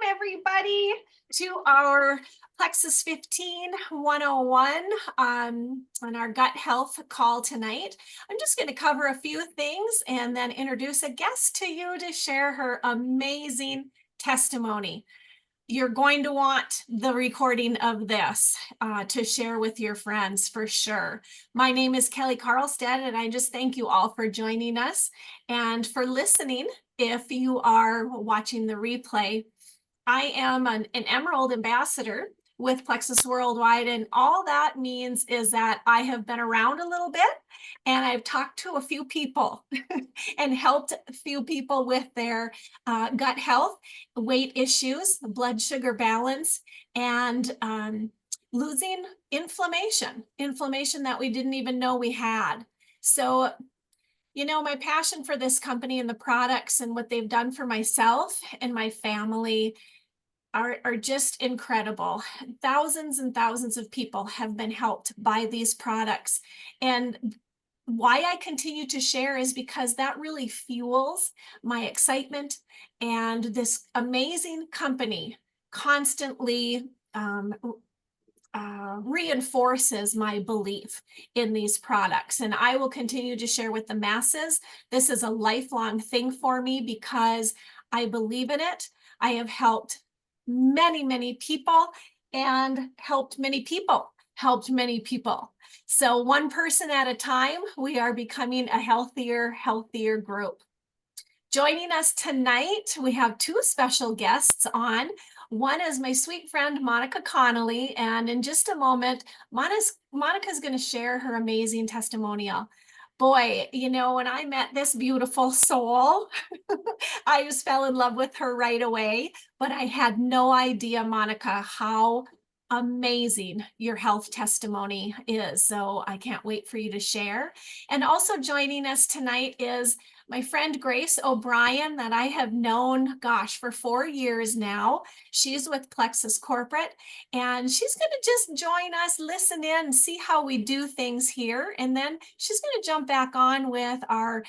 everybody, to our Plexus 15 101 on our gut health call tonight. I'm just going to cover a few things and then introduce a guest to you to share her amazing testimony. You're going to want the recording of this to share with your friends for sure. My name is Kelly Carlstead, and I just thank you all for joining us and for listening. If you are watching the replay, I am an Emerald Ambassador with Plexus Worldwide, and all that means is that I have been around a little bit and I've talked to a few people and helped a few people with their gut health, weight issues, blood sugar balance, and losing inflammation that we didn't even know we had. So, you know, my passion for this company and the products and what they've done for myself and my family are just incredible. Thousands and thousands of people have been helped by these products. And why I continue to share is because that really fuels my excitement, and this amazing company constantly reinforces my belief in these products. And I will continue to share with the masses. This is a lifelong thing for me because I believe in it. I have helped many people and helped many people. So one person at a time, we are becoming a healthier group. Joining us tonight, we have two special guests on. One is my sweet friend, Monica Connelly, and in just a moment, Monica's going to share her amazing testimonial. Boy, you know, when I met this beautiful soul, I just fell in love with her right away, but I had no idea, Monica, how amazing your health testimony is. So I can't wait for you to share. And also joining us tonight is my friend Grace O'Brien, that I have known, gosh, for 4 years now. She's with Plexus Corporate, and she's going to just join us, listen in, and see how we do things here. And then she's going to jump back on with our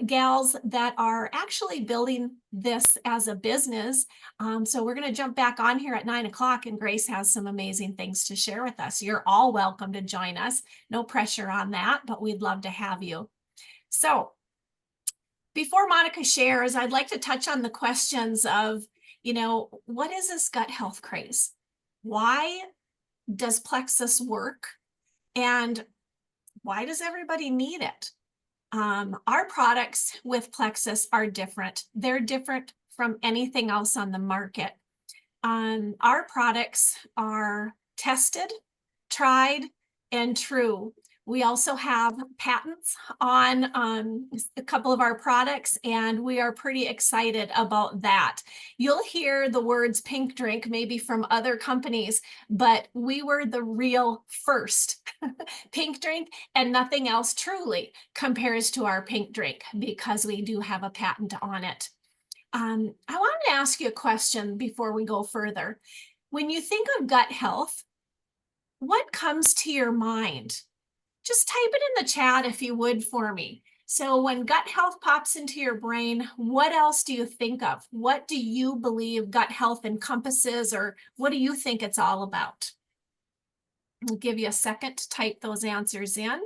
gals that are actually building this as a business. So we're going to jump back on here at 9 o'clock, and Grace has some amazing things to share with us. You're all welcome to join us. No pressure on that, but we'd love to have you. So before Monica shares, I'd like to touch on the questions of, you know, what is this gut health craze? Why does Plexus work? And why does everybody need it? Our products with Plexus are different. They're different from anything else on the market. Our products are tested, tried, and true. We also have patents on a couple of our products, and we are pretty excited about that. You'll hear the words pink drink maybe from other companies, but we were the real first pink drink, and nothing else truly compares to our pink drink because we do have a patent on it. I wanted to ask you a question before we go further. When you think of gut health, what comes to your mind? Just type it in the chat if you would for me. So when gut health pops into your brain, what else do you think of? What do you believe gut health encompasses, or what do you think it's all about? I'll give you a second to type those answers in.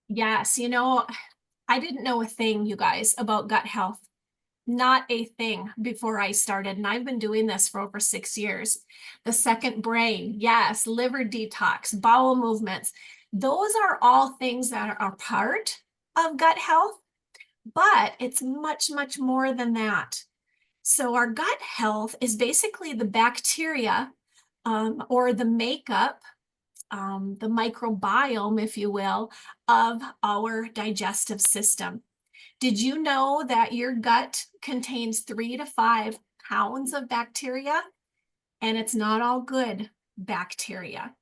Yes, you know, I didn't know a thing, you guys, about gut health. Not a thing before I started, and I've been doing this for over 6 years. The second brain, yes, liver detox, bowel movements. Those are all things that are part of gut health, but it's much more than that. So our gut health is basically the bacteria or the makeup, the microbiome, if you will, of our digestive system. Did you know that your gut contains 3 to 5 pounds of bacteria? And it's not all good bacteria.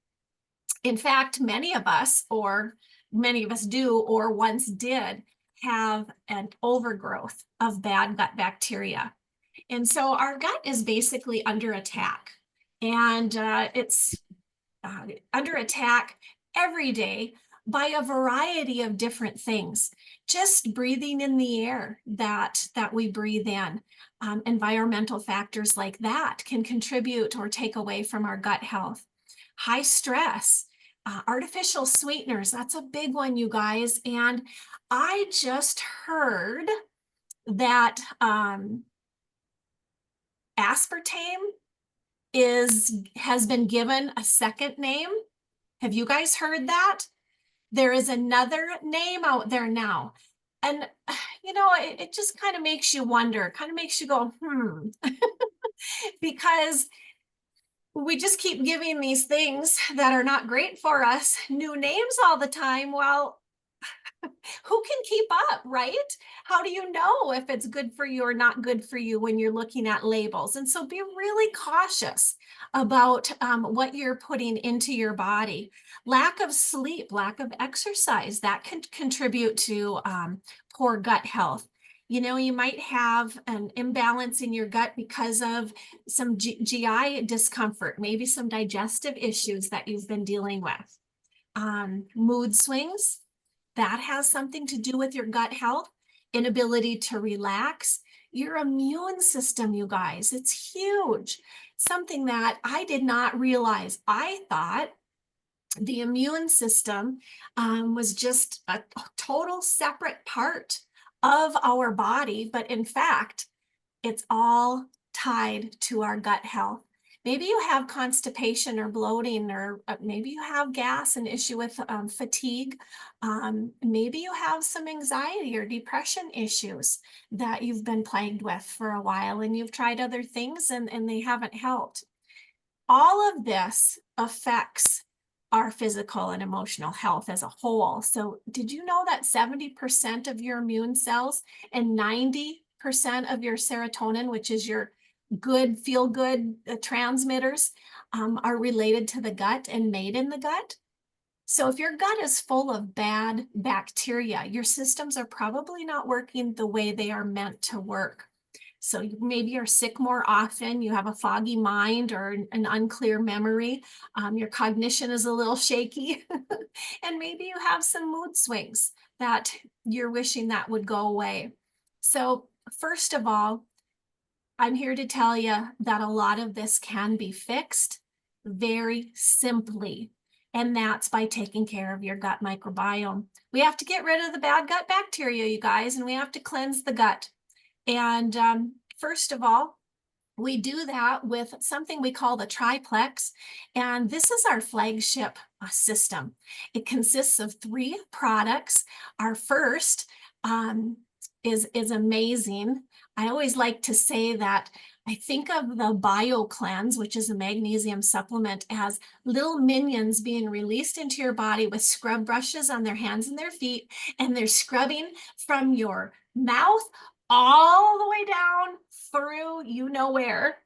In fact, many of us do, or once did, have an overgrowth of bad gut bacteria. And so our gut is basically under attack. And it's under attack every day by a variety of different things. Just breathing in the air that we breathe in. Environmental factors like that can contribute or take away from our gut health. High stress, artificial sweeteners, that's a big one, you guys. And I just heard that aspartame has been given a second name. Have you guys heard that? There is another name out there now. And, it just kind of makes you wonder, kind of makes you go, because we just keep giving these things that are not great for us new names all the time. Well, who can keep up, right? How do you know if it's good for you or not good for you when you're looking at labels? And so be really cautious about what you're putting into your body. Lack of sleep, lack of exercise, that can contribute to poor gut health. You might have an imbalance in your gut because of some GI discomfort, maybe some digestive issues that you've been dealing with. Mood swings, that has something to do with your gut health, inability to relax, your immune system, you guys. It's huge. Something that I did not realize. I thought the immune system was just a total separate part of our body, but in fact, it's all tied to our gut health. Maybe you have constipation or bloating, or maybe you have gas, an issue with fatigue. Maybe you have some anxiety or depression issues that you've been plagued with for a while, and you've tried other things and they haven't helped. All of this affects our physical and emotional health as a whole. So did you know that 70% of your immune cells and 90% of your serotonin, which is your good, feel good transmitters, are related to the gut and made in the gut? So if your gut is full of bad bacteria, your systems are probably not working the way they are meant to work. So maybe you're sick more often, you have a foggy mind or an unclear memory, your cognition is a little shaky, and maybe you have some mood swings that you're wishing that would go away. So first of all, I'm here to tell you that a lot of this can be fixed very simply, and that's by taking care of your gut microbiome. We have to get rid of the bad gut bacteria, you guys, and we have to cleanse the gut. And first of all, we do that with something we call the triplex. And this is our flagship system. It consists of 3 products. Our first is amazing. I always like to say that I think of the Bio Cleanse, which is a magnesium supplement, as little minions being released into your body with scrub brushes on their hands and their feet, and they're scrubbing from your mouth all the way down through you know where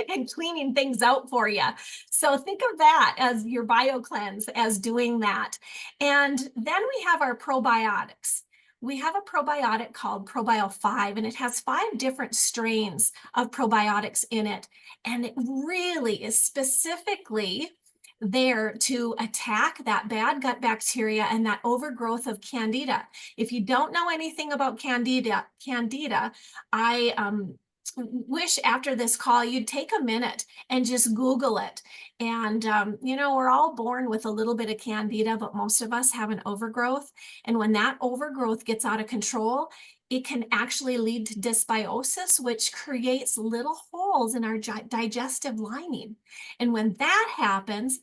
and cleaning things out for you. So think of that as your Bio Cleanse, as doing that. And then we have our probiotics. We have a probiotic called Probio 5, and it has 5 different strains of probiotics in it. And it really is specifically there to attack that bad gut bacteria and that overgrowth of candida. If you don't know anything about candida, I wish after this call you'd take a minute and just Google it. And we're all born with a little bit of candida, but most of us have an overgrowth. And when that overgrowth gets out of control, it can actually lead to dysbiosis, which creates little holes in our digestive lining. And when that happens,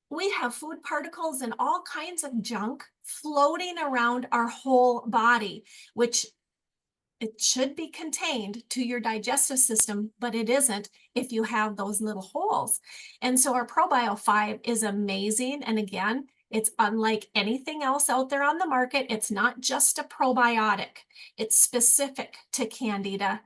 we have food particles and all kinds of junk floating around our whole body, which it should be contained to your digestive system, but it isn't if you have those little holes. And so our Probio 5 is amazing. And again, it's unlike anything else out there on the market. It's not just a probiotic. It's specific to candida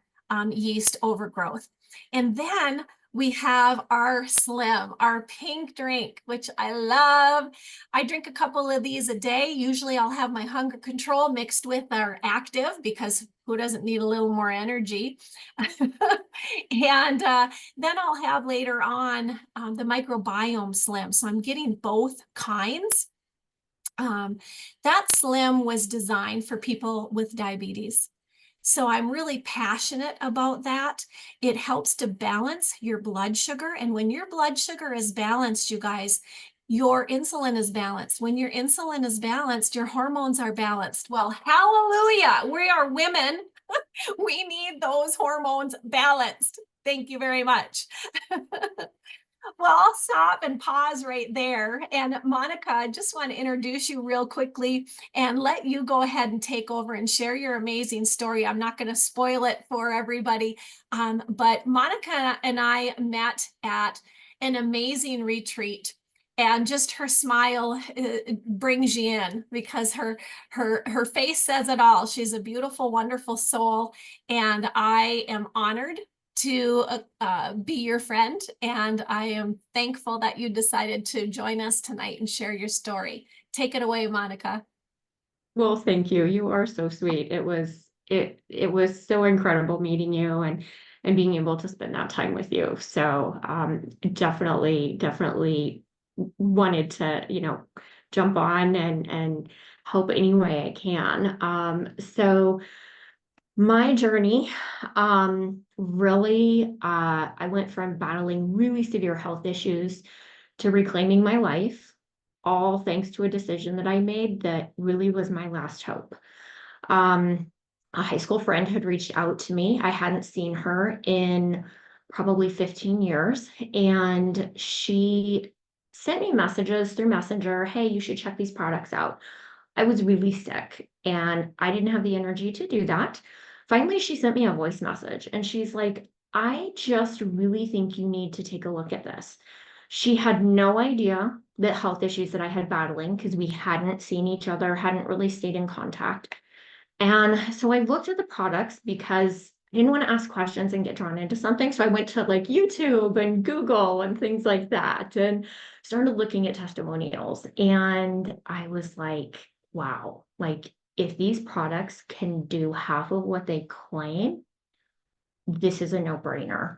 yeast overgrowth. And then we have our Slim, our pink drink, which I love. I drink a couple of these a day. Usually I'll have my hunger control mixed with our active, because who doesn't need a little more energy? And then I'll have later on the microbiome Slim. So I'm getting both kinds. That Slim was designed for people with diabetes. So I'm really passionate about that. It helps to balance your blood sugar. And when your blood sugar is balanced, you guys, your insulin is balanced. When your insulin is balanced, your hormones are balanced. Well, hallelujah. We are women. We need those hormones balanced. Thank you very much. Well, I'll stop and pause right there. And Monica, I just want to introduce you real quickly and let you go ahead and take over and share your amazing story. I'm not going to spoil it for everybody, but Monica and I met at an amazing retreat. And just her smile brings you in, because her face says it all. She's a beautiful, wonderful soul, and I am honored to be your friend. And I am thankful that you decided to join us tonight and share your story. Take it away, Monica. Well, thank you. You are so sweet. It was so incredible meeting you and being able to spend that time with you. So definitely wanted to, jump on and help any way I can. So my journey, really, I went from battling really severe health issues to reclaiming my life, all thanks to a decision that I made that really was my last hope. Um, a high school friend had reached out to me. I hadn't seen her in probably 15 years, and she sent me messages through Messenger. Hey, you should check these products out. I was really sick and I didn't have the energy to do that. Finally, she sent me a voice message and she's like, I just really think you need to take a look at this. She had no idea the health issues that I had battling because we hadn't seen each other, hadn't really stayed in contact. And so I looked at the products because I didn't want to ask questions and get drawn into something. So I went to like YouTube and Google and things like that and started looking at testimonials. And I was like, wow, like if these products can do half of what they claim, this is a no-brainer.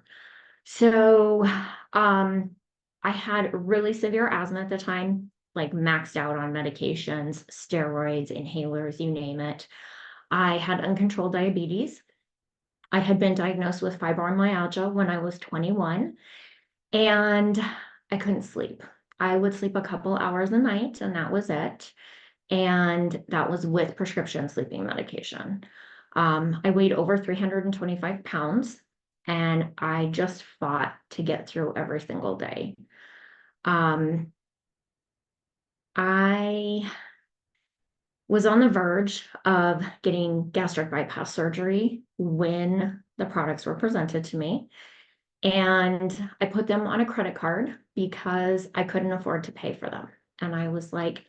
So I had really severe asthma at the time, like maxed out on medications, steroids, inhalers, you name it. I had uncontrolled diabetes. I had been diagnosed with fibromyalgia when I was 21, and I couldn't sleep. I would sleep a couple hours a night, and that was it. And that was with prescription sleeping medication. I weighed over 325 pounds, and I just fought to get through every single day. Um, I was on the verge of getting gastric bypass surgery when the products were presented to me. And I put them on a credit card because I couldn't afford to pay for them. And I was like,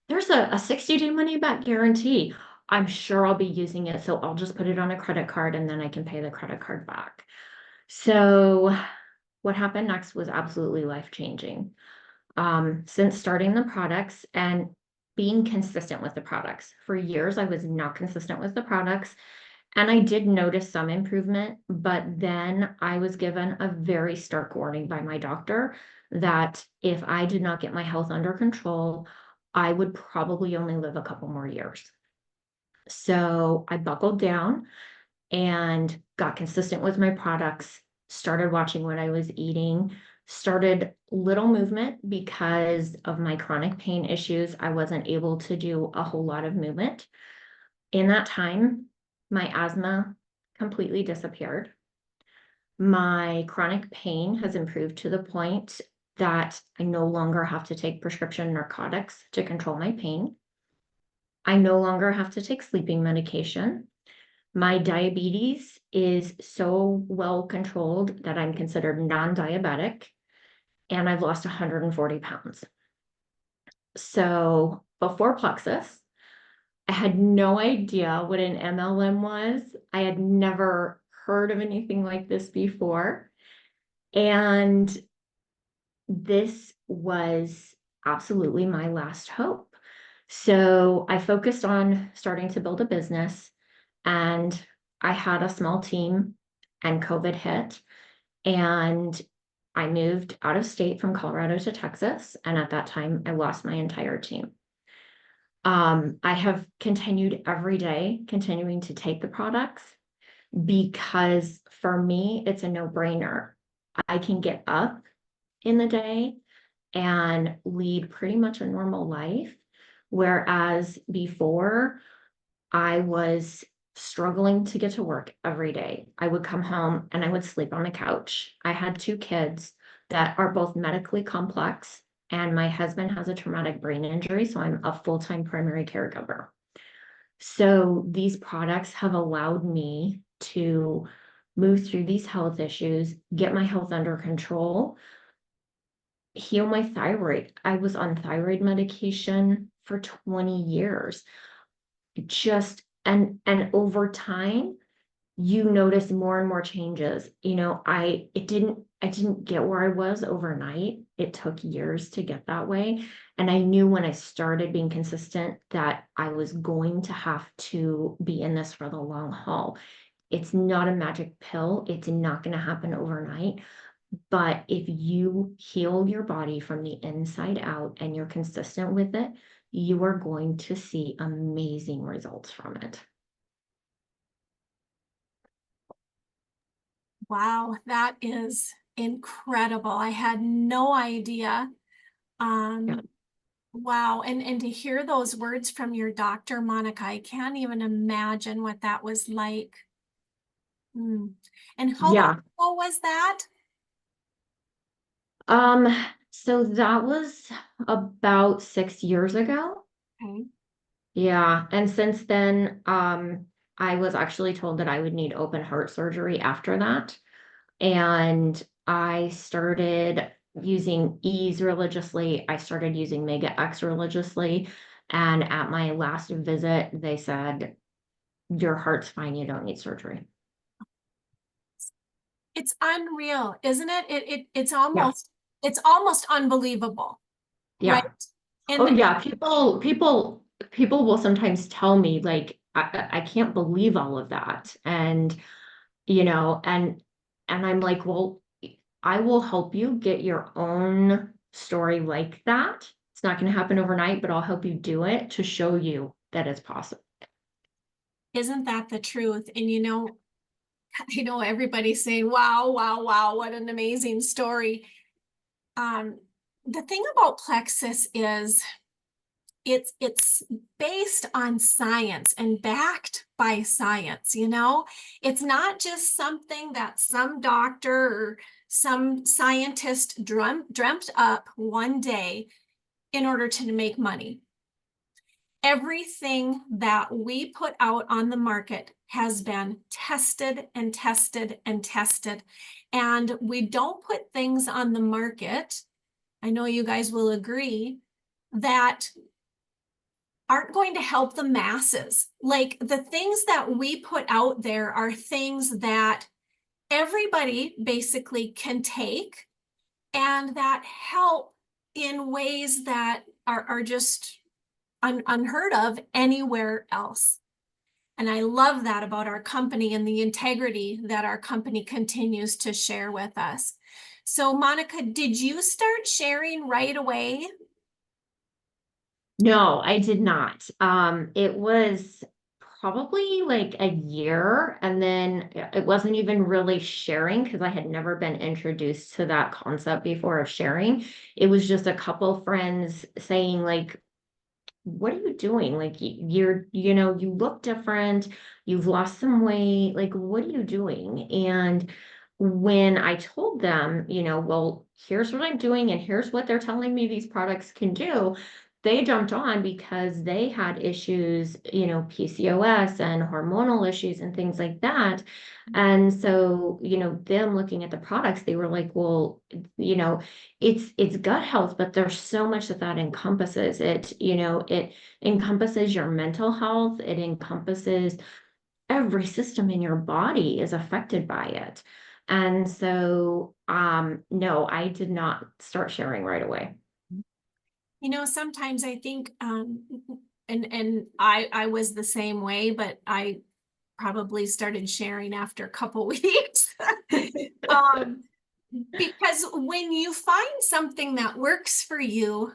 there's a 60-day money back guarantee. I'm sure I'll be using it. So I'll just put it on a credit card and then I can pay the credit card back. So what happened next was absolutely life-changing. Since starting the products and being consistent with the products. For years, I was not consistent with the products, and I did notice some improvement, but then I was given a very stark warning by my doctor that if I did not get my health under control, I would probably only live a couple more years. So I buckled down and got consistent with my products, started watching what I was eating, started little movement because of my chronic pain issues. I wasn't able to do a whole lot of movement. In that time, my asthma completely disappeared. My chronic pain has improved to the point that I no longer have to take prescription narcotics to control my pain. I no longer have to take sleeping medication. My diabetes is so well controlled that I'm considered non-diabetic, and I've lost 140 pounds. So before Plexus, I had no idea what an MLM was. I had never heard of anything like this before. And this was absolutely my last hope. So I focused on starting to build a business, and I had a small team, and COVID hit, and I moved out of state from Colorado to Texas. And at that time, I lost my entire team. I have continued every day, continuing to take the products because for me, it's a no-brainer. I can get up in the day and lead pretty much a normal life. Whereas before, I was struggling to get to work every day. I would come home and I would sleep on the couch. I had two kids that are both medically complex, and my husband has a traumatic brain injury, so I'm a full-time primary caregiver. So these products have allowed me to move through these health issues, get my health under control, heal my thyroid. I was on thyroid medication for 20 years. Just and over time, you notice more and more changes. I didn't get where I was overnight. It took years to get that way. And I knew when I started being consistent that I was going to have to be in this for the long haul. It's not a magic pill. It's not going to happen overnight. But if you heal your body from the inside out and you're consistent with it, you are going to see amazing results from it. Wow, that is incredible. I had no idea. Yeah. Um, wow, and to hear those words from your doctor, Monica, I can't even imagine what that was like. Hmm. And how long Yeah. ago was that? Um, so that was about 6 years ago. Okay. Yeah. And since then, I was actually told that I would need open heart surgery after that. And I started using Ease religiously. I started using Mega X religiously. And at my last visit, they said, your heart's fine, you don't need surgery. It's unreal, isn't it? It's Yeah. almost unbelievable, right? Yeah. Oh And yeah. People will sometimes tell me like, I can't believe all of that. And, you know, and I'm like, well, I will help you get your own story like that. It's not going to happen overnight, but I'll help you do it to show you that it's possible. isn't that the truth? And I know everybody's saying, wow, wow, wow, what an amazing story. Um, the thing about Plexus is it's based on science and backed by science. It's not just something that some doctor or some scientist dreamt up one day in order to make money. Everything that we put out on the market has been tested and tested and tested. And we don't put things on the market, I know you guys will agree, that aren't going to help the masses. Like the things that we put out there are things that everybody basically can take and that help in ways that are just unheard of anywhere else. And I love that about our company and the integrity that our company continues to share with us. So, Monica, did you start sharing right away? No, I did not. It was probably like a year, and then it wasn't even really sharing because I had never been introduced to that concept before of sharing. It was just a couple friends saying like, what are you doing? Like you look different, you've lost some weight, like what are you doing? And when I told them, well, here's what I'm doing and here's what they're telling me these products can do, they jumped on because they had issues, PCOS and hormonal issues and things like that. And so, them looking at the products, they were like, well, you know, it's gut health, but there's so much that encompasses it. It encompasses your mental health. It encompasses every system in your body is affected by it. And so, no, I did not start sharing right away. You know, sometimes I think, and I was the same way, but I probably started sharing after a couple weeks. Um, because when you find something that works for you,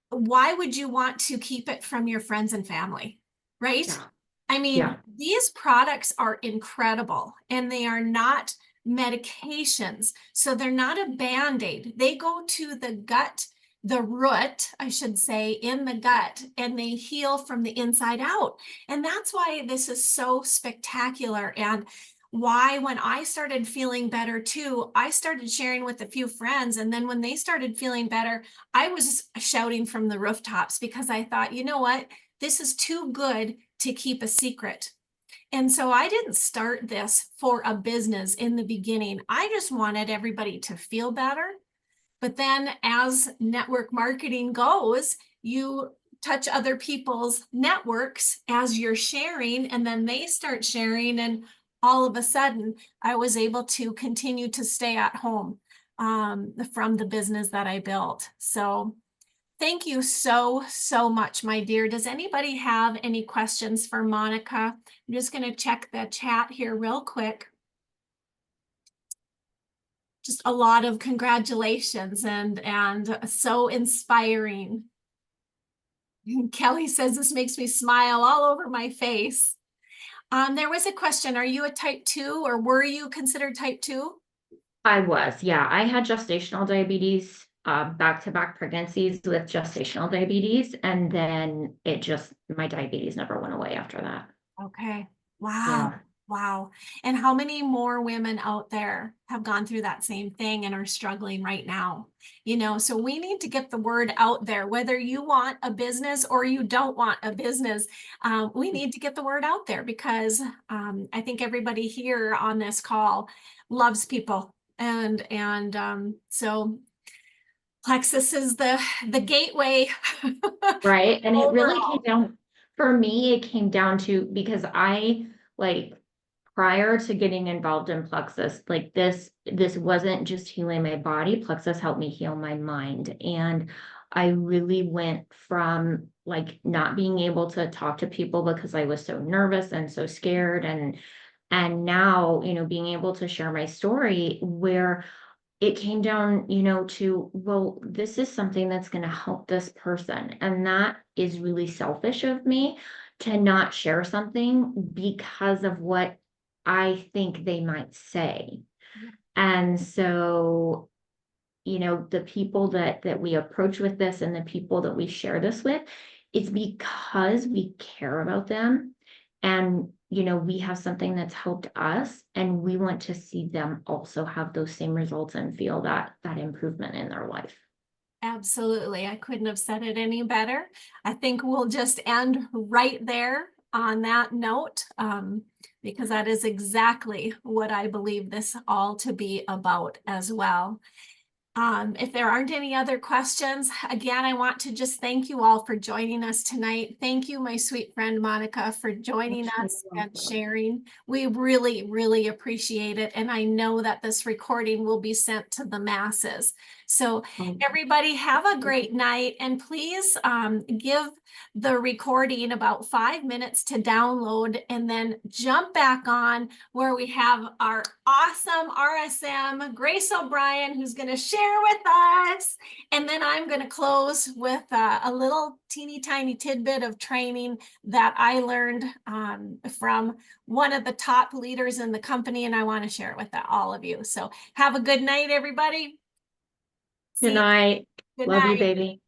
why would you want to keep it from your friends and family? Right? Yeah. I mean, Yeah. these products are incredible and they are not medications. So they're not a band-aid. They go to the gut, the root, I should say, in the gut, and they heal from the inside out. And that's why this is so spectacular. And why, when I started feeling better too, I started sharing with a few friends. And then when they started feeling better, I was shouting from the rooftops because I thought, you know what? This is too good to keep a secret. And so I didn't start this for a business in the beginning. I just wanted everybody to feel better. But then as network marketing goes, you touch other people's networks as you're sharing, and then they start sharing. And all of a sudden, I was able to continue to stay at home from the business that I built. So thank you so, so much, my dear. Does anybody have any questions for Monica? I'm just going to check the chat here real quick. Just a lot of congratulations and so inspiring. Kelly says this makes me smile all over my face. There was a question. Are you a type 2 or were you considered type 2? I was, yeah. I had gestational diabetes, back-to-back pregnancies with gestational diabetes, and then my diabetes never went away after that. Okay. Wow. Yeah. Wow. And how many more women out there have gone through that same thing and are struggling right now? You know, so we need to get the word out there, whether you want a business or you don't want a business. We need to get the word out there because I think everybody here on this call loves people. So Plexus is the gateway Right. And it really came overall. down, for me, it came down to, because like, prior to getting involved in Plexus, like this wasn't just healing my body. Plexus helped me heal my mind. And I really went from like not being able to talk to people because I was so nervous and so scared. And now, being able to share my story where it came down, to, well, this is something that's going to help this person. And that is really selfish of me to not share something because of what I think they might say. And so, the people that we approach with this and the people that we share this with, it's because we care about them. And, we have something that's helped us, and we want to see them also have those same results and feel that improvement in their life. Absolutely. I couldn't have said it any better. I think we'll just end right there on that note, because that is exactly what I believe this all to be about as well. If there aren't any other questions, again, I want to just thank you all for joining us tonight. Thank you, my sweet friend Monica, for joining You're us and welcome. sharing. We really, really appreciate it. And I know that this recording will be sent to the masses. So everybody have a great night, and please give the recording about 5 minutes to download and then jump back on where we have our awesome RSM, Grace O'Brien, who's going to share with us. And then I'm going to close with a little teeny tiny tidbit of training that I learned from one of the top leaders in the company, and I want to share it with all of you. So have a good night, everybody. Good See you. night. Good Love you, night. baby.